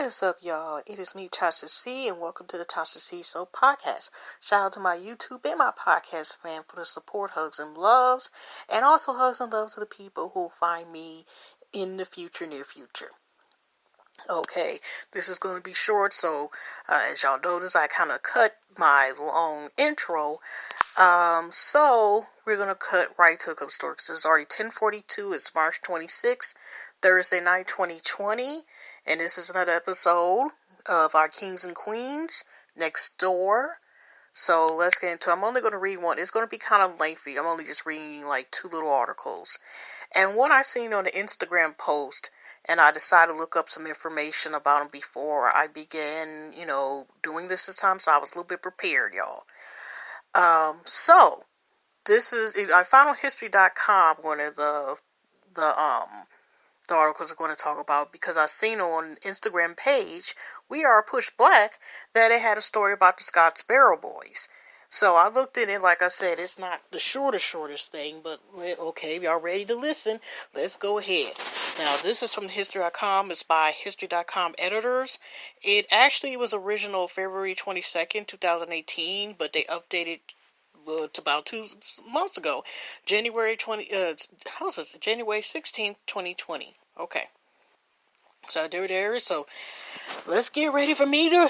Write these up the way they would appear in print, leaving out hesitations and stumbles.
What is up, y'all? It is me, Tasha C, and welcome to the Tasha C Show podcast. Shout out to my YouTube and my podcast fan for the support, hugs, and loves, and also hugs and loves to the people who will find me in the near future. Okay, this is going to be short, so as y'all notice, I kind of cut my long intro. So we're going to cut right to a couple stories. It's already 10:42. It's March 26th, Thursday night, 2020. And this is another episode of our Kings and Queens Next Door. So let's get into it. I'm only going to read one. It's going to be kind of lengthy. I'm only just reading like two little articles. And one I seen on the Instagram post, and I decided to look up some information about them before I began, doing this time. So I was a little bit prepared, y'all. So this is, I found on history.com one of the articles are going to talk about, because I seen on Instagram page, We Are Push Black, that it had a story about the Scott Sparrow Boys. So I looked at it. Like I said, it's not the shortest thing, but okay, if y'all ready to listen, let's go ahead. Now, this is from history.com. It's by history.com editors. It actually was original February 22nd, 2018, but they updated to about 2 months ago, January 16th, 2020. Okay. So there it is. So let's get ready for me to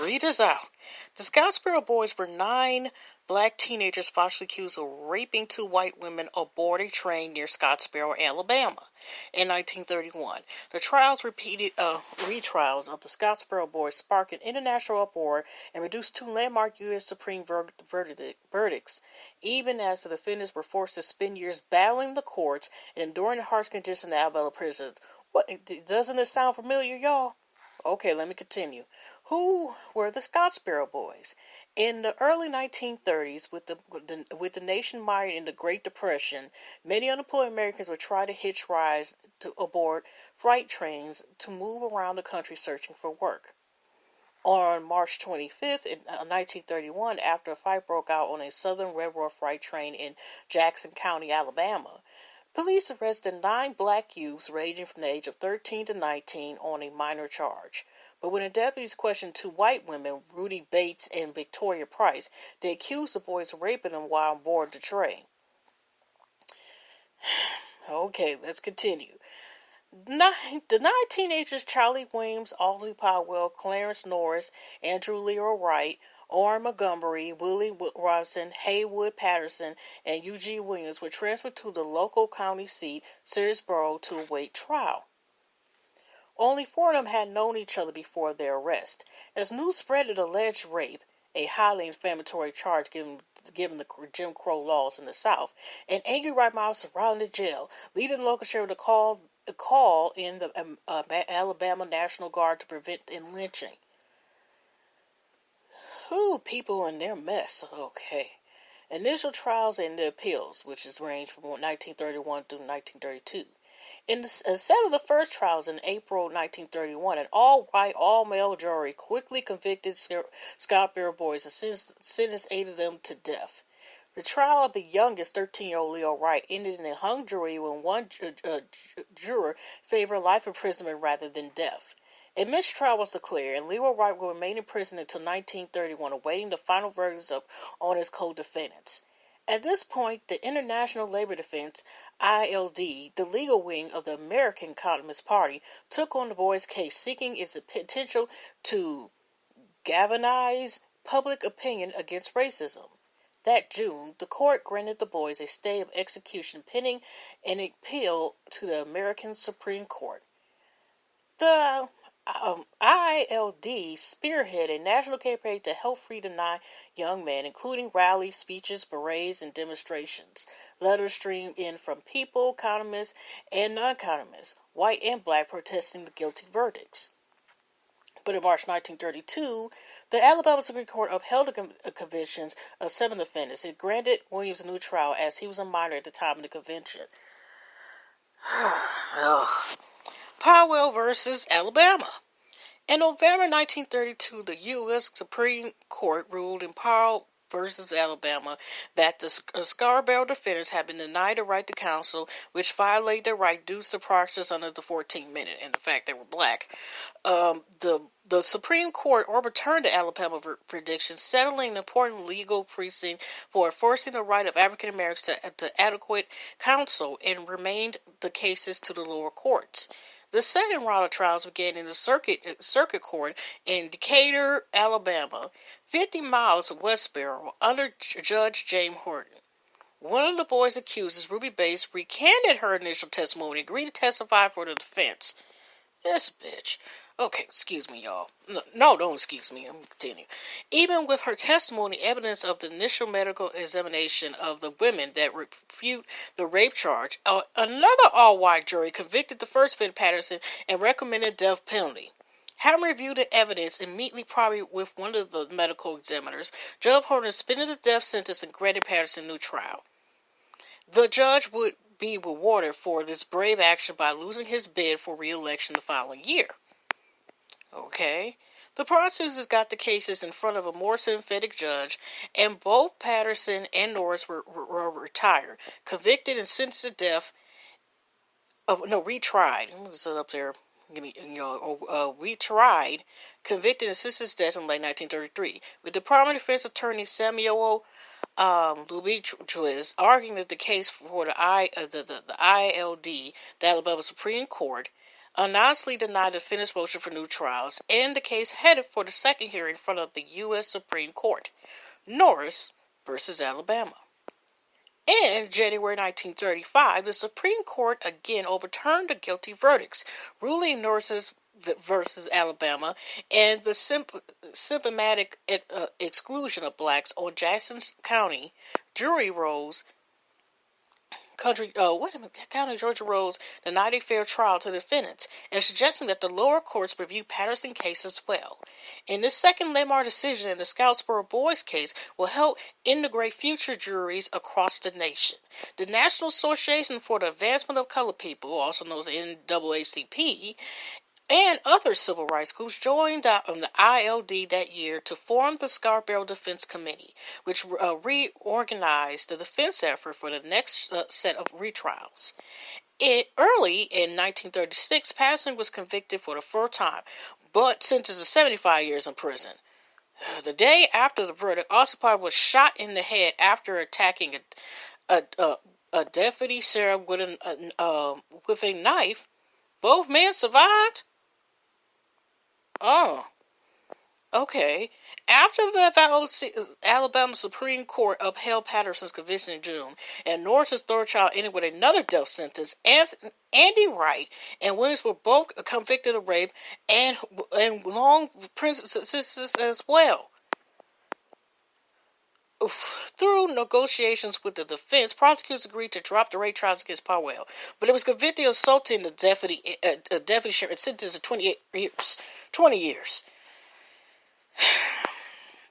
read this out. The Scott Sparrow Boys were 9 black teenagers falsely accused of raping 2 white women aboard a train near Scottsboro, Alabama, in 1931. The retrials of the Scott Sparrow Boys sparked an international uproar and reduced 2 landmark U.S. Supreme verdicts, even as the defendants were forced to spend years battling the courts and enduring the harsh conditions in Alabama prisons. What, doesn't it sound familiar, y'all? Okay, let me continue. Who were the Scott Sparrow Boys? In the early 1930s, with the nation mired in the Great Depression, many unemployed Americans would try to hitch rides to aboard freight trains to move around the country searching for work. On March 25th, in 1931, after a fight broke out on a Southern Railroad freight train in Jackson County, Alabama, police arrested 9 black youths ranging from the age of 13 to 19 on a minor charge. But when the deputies questioned 2 white women, Rudy Bates and Victoria Price, they accused the boys of raping them while on board the train. Okay, let's continue. The 9 teenagers, Charlie Williams, Ozzie Powell, Clarence Norris, Andrew Leroy Wright, Orrin Montgomery, Willie Robinson, Haywood Patterson, and Eugene Williams were transferred to the local county seat, Searsboro, to await trial. Only 4 of them had known each other before their arrest. As news spread of the alleged rape, a highly inflammatory charge given the Jim Crow laws in the South, an angry right mob surrounded the jail, leading the local sheriff to call in the Alabama National Guard to prevent lynching. Ooh, people in their mess. Okay. Initial trials and the appeals, which is ranged from 1931 through 1932. In the set of the first trials in April 1931, an all-white, all-male jury quickly convicted Scott Sparrow Boys and sentenced 8 of them to death. The trial of the youngest, 13-year-old Leo Wright, ended in a hung jury when one juror favored life imprisonment rather than death. A mistrial was declared, and Leroy Wright will remain in prison until 1931, awaiting the final verdicts on his co-defendants. At this point, the International Labor Defense, ILD, the legal wing of the American Communist Party, took on the boys' case, seeking its potential to galvanize public opinion against racism. That June, the court granted the boys a stay of execution pending an appeal to the American Supreme Court. The ILD spearheaded a national campaign to help free the 9 young men, including rallies, speeches, parades, and demonstrations. Letters streamed in from people, economists, and non-economists, white and black, protesting the guilty verdicts. But in March 1932, the Alabama Supreme Court upheld the convictions of 7 defendants. It granted Williams a new trial as he was a minor at the time of the convention. Powell versus Alabama. In November 1932, the U.S. Supreme Court ruled in Powell versus Alabama that the Scarborough defendants had been denied the right to counsel, which violated their right due to process under the 14th Amendment and the fact they were black. The Supreme Court overturned the Alabama prediction, settling an important legal precedent for enforcing the right of African Americans to adequate counsel, and remained the cases to the lower courts. The second round of trials began in the circuit court in Decatur, Alabama, 50 miles of Westboro, under Judge James Horton. One of the boys' accusers, Ruby Bates, recanted her initial testimony and agreed to testify for the defense. This bitch. Okay, excuse me, y'all. No, don't excuse me. I'm going to continue. Even with her testimony, evidence of the initial medical examination of the women that refute the rape charge, another all-white jury convicted the first Ben Patterson and recommended death penalty. Having reviewed the evidence immediately probably with one of the medical examiners, Judge Horton suspended the death sentence and granted Patterson a new trial. The judge would be rewarded for this brave action by losing his bid for re-election the following year. Okay. The prosecutors got the cases in front of a more sympathetic judge, and both Patterson and Norris were retired, convicted and sentenced to death. Retried. I'm going to sit up there. Retried, convicted and sentenced to death in late 1933. With Department of Defense Attorney Samuel Lubitsch arguing that the case for the ILD, the Alabama Supreme Court, anonymously denied the defendant's motion for new trials, and the case headed for the second hearing in front of the U.S. Supreme Court, Norris versus Alabama. In January 1935, the Supreme Court again overturned the guilty verdicts, ruling Norris versus Alabama and the systematic exclusion of blacks on Jackson County jury rolls. County Georgia rolls denied a fair trial to the defendants, and suggesting that the lower courts review Patterson case as well. In this second landmark decision in the Scoutsboro Boys case will help integrate future juries across the nation. The National Association for the Advancement of Colored People, also known as the NAACP, and other civil rights groups joined the ILD that year to form the Scarborough Defense Committee, which reorganized the defense effort for the next set of retrials. Early in 1936, Patterson was convicted for the first time, but sentenced to 75 years in prison. The day after the verdict, Ossipar was shot in the head after attacking a deputy sheriff with a knife. Both men survived? Oh, okay. After the Alabama Supreme Court upheld Patterson's conviction in June, and Norris's third trial ended with another death sentence, Andy Wright and Williams were both convicted of rape and long prison sentences as well. Through negotiations with the defense, prosecutors agreed to drop the rape charges against Powell, but it was convicted of assaulting the deputy sheriff and sentenced to 20 years.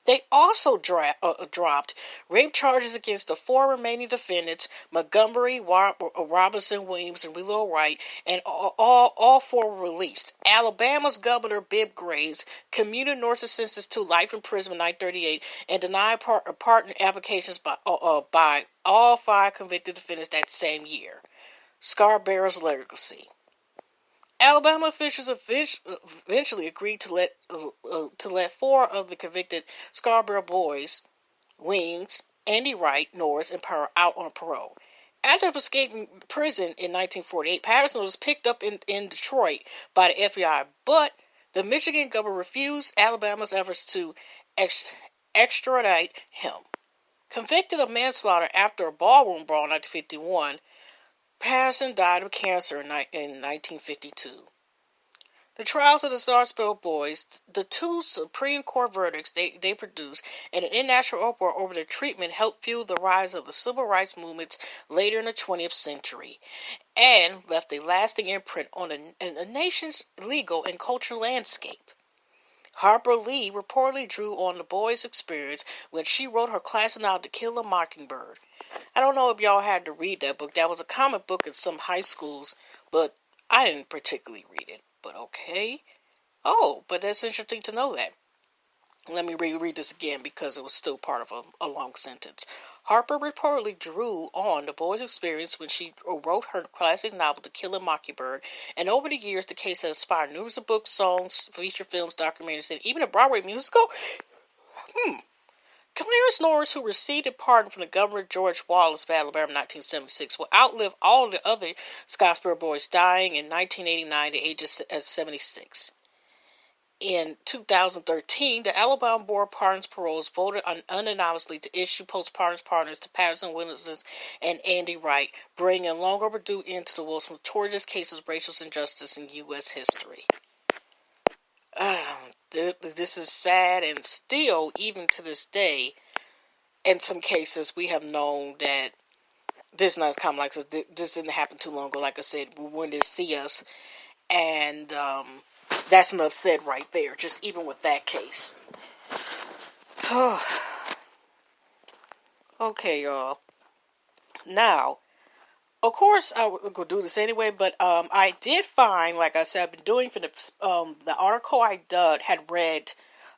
They also dropped rape charges against the four remaining defendants, Montgomery, Robinson, Williams, and Willow Wright, and all four were released. Alabama's Governor Bibb Graves commuted Norris's sentence to life in prison in 1938 and denied pardon applications by all five convicted defendants that same year. Scarborough's legacy. Alabama officials eventually agreed to let four of the convicted Scarborough boys, Wings, Andy Wright, Norris, and Powell out on parole. After escaping prison in 1948, Patterson was picked up in Detroit by the FBI, but the Michigan government refused Alabama's efforts to extradite him. Convicted of manslaughter after a ballroom brawl in 1951, Patterson died of cancer in 1952. The trials of the Scarborough boys, the two Supreme Court verdicts they produced, and an international uproar over their treatment helped fuel the rise of the civil rights movements later in the 20th century, and left a lasting imprint on the nation's legal and cultural landscape. Harper Lee reportedly drew on the boys' experience when she wrote her classic novel To Kill a Mockingbird. I don't know if y'all had to read that book. That was a comic book in some high schools, but I didn't particularly read it. But okay. Oh, but that's interesting to know that. Let me reread this again because it was still part of a long sentence. Harper reportedly drew on the boy's experience when she wrote her classic novel To Kill a Mockingbird, and over the years the case has inspired numerous books, songs, feature films, documentaries, and even a Broadway musical. Clarence Norris, who received a pardon from the governor George Wallace of Alabama in 1976, will outlive all the other Scottsboro boys, dying in 1989 at the age of 76. In 2013, the Alabama Board of Pardons Paroles voted unanimously to issue postpartum pardons to Patterson witnesses and Andy Wright, bringing a long overdue end to the most notorious cases of racial injustice in U.S. history. This is sad, and still, even to this day, in some cases, we have known that this is not as common. Like, this didn't happen too long ago. Like I said, when they see us, and that's enough said right there. Just even with that case. Okay, y'all. Now, of course, I would go do this anyway, but I did find, like I said, I've been doing for the article I had read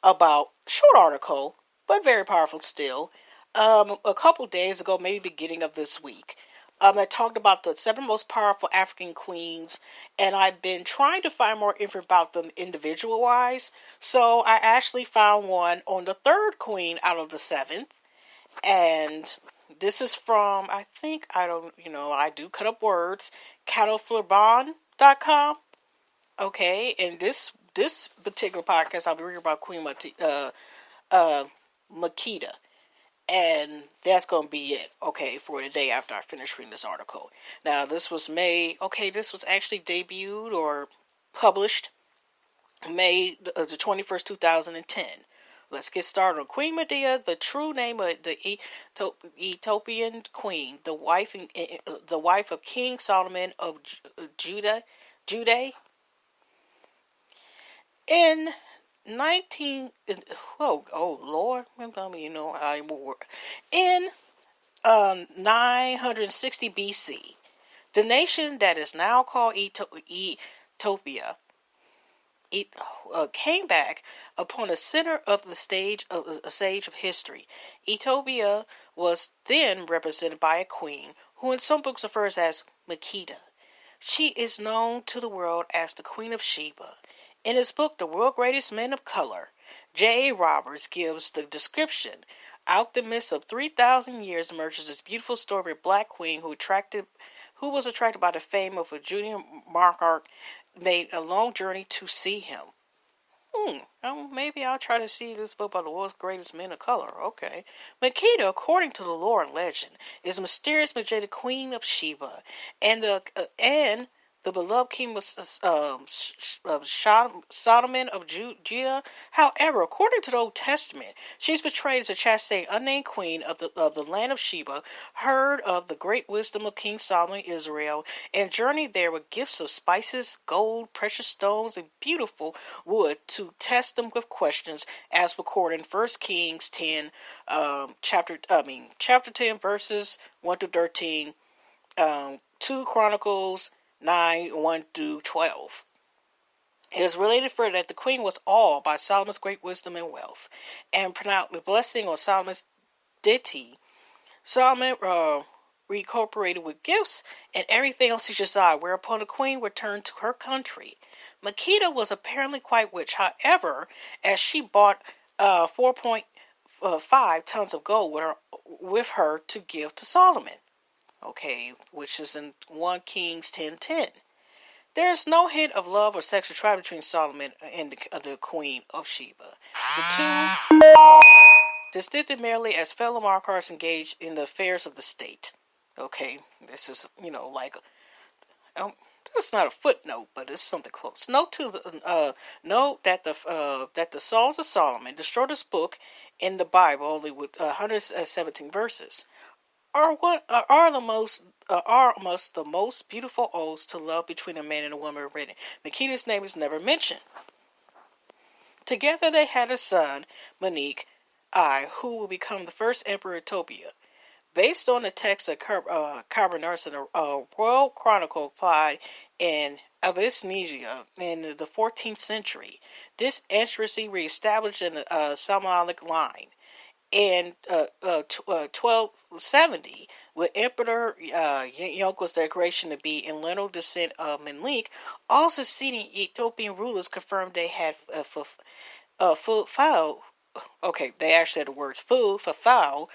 about, short article, but very powerful still, a couple days ago, maybe beginning of this week. I talked about the 7 most powerful African queens, and I've been trying to find more info about them individual-wise, so I actually found one on the 3rd queen out of the 7th, and this is from, I do cut up words, cattlefleurbon.com. Okay, and this particular podcast, I'll be reading about Queen Makeda. And that's going to be it, okay, for the day after I finish reading this article. Now, this was actually debuted or published May the 21st, 2010. Let's get started on Queen Medea, the true name of the Ethiopian queen, the wife of King Solomon of Judah. In 960 BC, the nation that is now called Ethiopia came back upon the center of the stage of history. Ethiopia was then represented by a queen, who in some books refers as Makeda. She is known to the world as the Queen of Sheba. In his book, The World's Greatest Men of Color, J.A. Roberts gives the description. Out the midst of 3,000 years emerges this beautiful story of a black queen who was attracted by the fame of a Judean monarch, made a long journey to see him. Maybe I'll try to see this book about the world's greatest men of color. Okay. Makeda, according to the lore and legend, is a mysterious majestic queen of Sheba, and the beloved king of Solomon of Judah. However, according to the Old Testament, she is portrayed as a chastised, unnamed queen of the land of Sheba, heard of the great wisdom of King Solomon of Israel, and journeyed there with gifts of spices, gold, precious stones, and beautiful wood to test them with questions, as recorded in 1 Kings 10, chapter 10, verses 1 to 13, 2 Chronicles 9, 1 through 12. It is related further that the queen was awed by Solomon's great wisdom and wealth, and pronounced the blessing on Solomon's deity. Solomon recuperated with gifts and everything else he desired, whereupon the queen returned to her country. Makeda was apparently quite rich, however, as she bought 4.5 tons of gold with her to give to Solomon. Okay, which is in 1 Kings 10:10. There is no hint of love or sexual attraction between Solomon and the Queen of Sheba. The two are distinct merely as fellow monarchs engaged in the affairs of the state. Okay, this is, this is not a footnote, but it's something close. Note that the Songs of Solomon, the shortest book in the Bible, only with 117 verses, are amongst the most beautiful odes to love between a man and a woman written. Makeda's name is never mentioned. Together they had a son, Monique who will become the first emperor of Ethiopia. Based on the text of Carbonarus, a royal chronicle applied in Abyssinia in the 14th century. This entity reestablished in the Samanic line. In 1270, with Emperor Yonko's declaration to be in lineal descent of Menelik, all succeeding Ethiopian rulers confirmed they had fulfilled. Okay, they actually had the words fulfill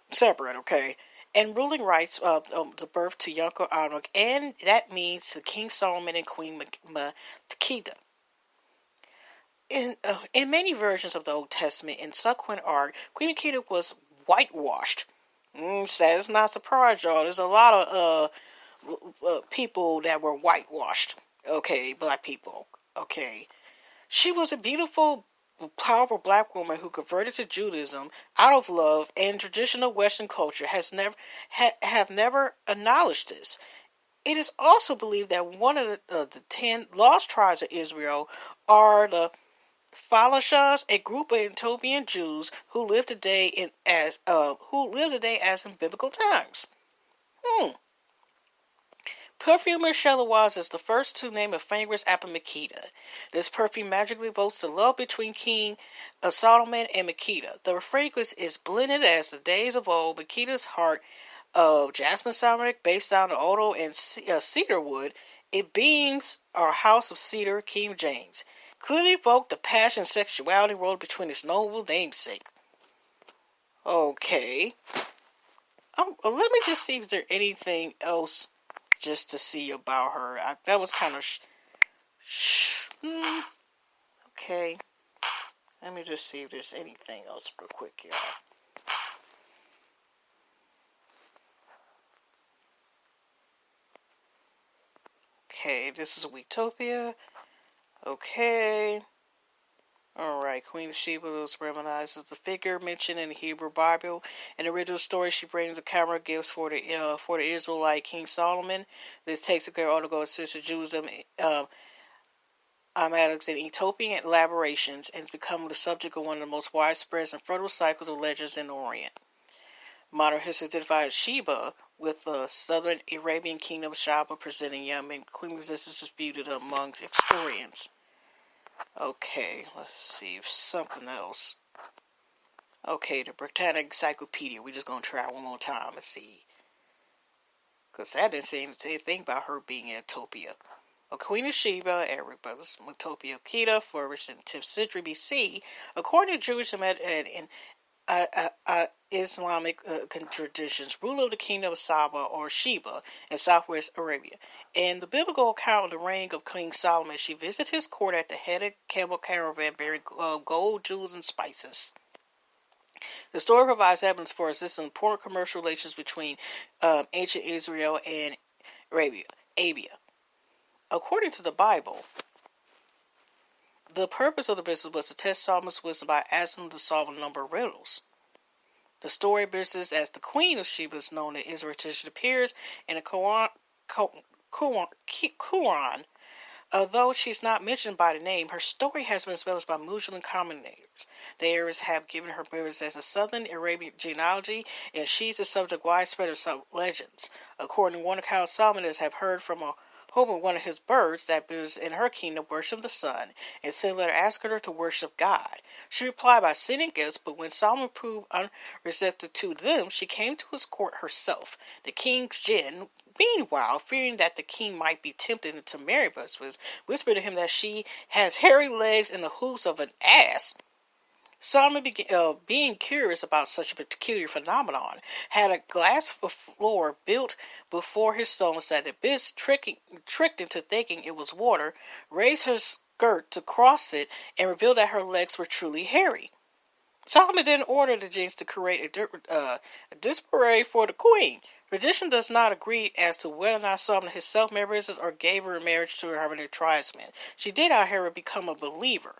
separate. Okay, and ruling rights of the birth to Yonko Anuak, and that means to King Solomon and Queen Makeda. In many versions of the Old Testament, in subsequent art, Queen Makeda was whitewashed. That's not a surprise, y'all. There's a lot of people that were whitewashed. Okay, black people. Okay, she was a beautiful, powerful black woman who converted to Judaism out of love, and traditional Western culture have never acknowledged this. It is also believed that one of the 10 lost tribes of Israel are the Falashas, a group of Ethiopian Jews who live today as in biblical times. Perfumer Shelawaz is the first to name a fragrance after Makeda. This perfume magically evokes the love between King Solomon and Makeda. The fragrance is blended as the days of old. Makeda's heart of jasmine ceramic based on the odor and cedar wood. It beams our house of cedar, King James. Clearly evoke the passion and sexuality rolled between its noble namesake. Okay. Let me just see if there's anything else just to see about her. That was kind of... Okay. Let me just see if there's anything else real quick, y'all. Okay, this is Wetopia. Okay. Alright, Queen of Sheba was recognized as the figure mentioned in the Hebrew Bible. In the original story, she brings the camera gifts for the Israelite King Solomon. This takes a girl to go assist the Judaism, Alex and Ethiopian elaborations, and has become the subject of one of the most widespread and fertile cycles of legends in the Orient. Modern history identifies Sheba with the southern Arabian kingdom of Sheba, presenting Yemen. Queen existence disputed among historians. Okay, let's see if something else. Okay, the Britannic Encyclopedia. We're just going to try one more time and see. Because that didn't say anything about her being in Ethiopia. A Queen of Sheba, everybody's Ethiopia Makeda, flourished in the 10th century BC. According to Jewish and Islamic traditions, ruler of the kingdom of Saba or Sheba in southwest Arabia. In the biblical account of the reign of King Solomon, she visited his court at the head of camel caravan bearing gold, jewels, and spices. The story provides evidence for existing important commercial relations between ancient Israel and Arabia. According to the Bible, the purpose of the business was to test Solomon's wisdom by asking him to solve a number of riddles. The story of business as the Queen of Sheba is known in Israel. It appears in the Quran. Although she's not mentioned by the name, her story has been established by Muslim commentators. The Arabs have given her birth as a southern Arabian genealogy, and she's the subject of widespread of some legends. According to one account, Solomon have heard from a hope of one of his birds that birds in her kingdom worship the sun, and sent a letter asking her to worship God. She replied by sending gifts, but when Solomon proved unreceptive to them, she came to his court herself. The king's jinn, meanwhile, fearing that the king might be tempted into marry Buswis, whispered to him that she has hairy legs and the hoofs of an ass. Solomon, being curious about such a peculiar phenomenon, had a glass floor built before his throne, said that Biz, tricked into thinking it was water, raised her skirt to cross it, and revealed that her legs were truly hairy. Solomon then ordered the jinns to create a disparity for the queen. Tradition does not agree as to whether or not Solomon himself married her or gave her in marriage to her tribesmen. She did, however, become a believer.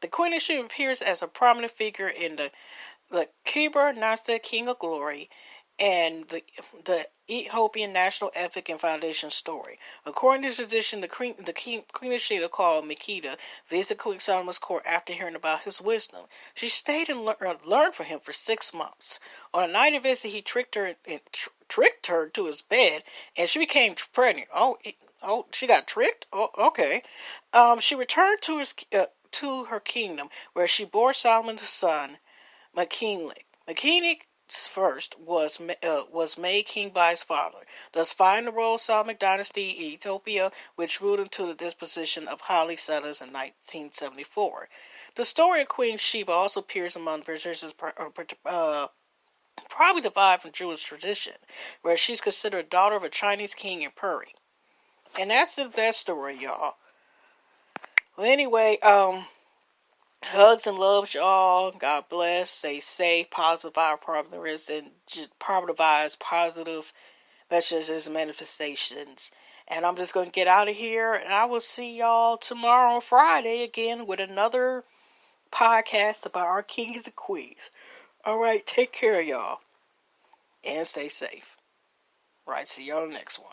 The Queen of Sheba appears as a prominent figure in the Khyber Nasta King of Glory and the Ethiopian National Epic and Foundation story. According to tradition, the Queen of Sheba, called Makeda, visited King Solomon's court after hearing about his wisdom. She stayed and learned from him for 6 months. On a night of visit, he tricked her to his bed, and she became pregnant. Oh, she got tricked? Oh, okay. She returned to her kingdom, where she bore Solomon's son, Melchizedek. Melchizedek's first was made king by his father, thus finding the royal Solomonic dynasty in Ethiopia, which ruled until the disposition of Haile Selassie in 1974. The story of Queen Sheba also appears among British probably derived from Jewish tradition, where she's considered a daughter of a Chinese king in Puri. And that's that story, y'all. Well, anyway, hugs and loves, y'all. God bless. Stay safe. Positive vibe partners and positive messages and manifestations. And I'm just going to get out of here, and I will see y'all tomorrow, Friday, again with another podcast about our kings and queens. All right, take care, y'all, and stay safe. All right, see y'all in the next one.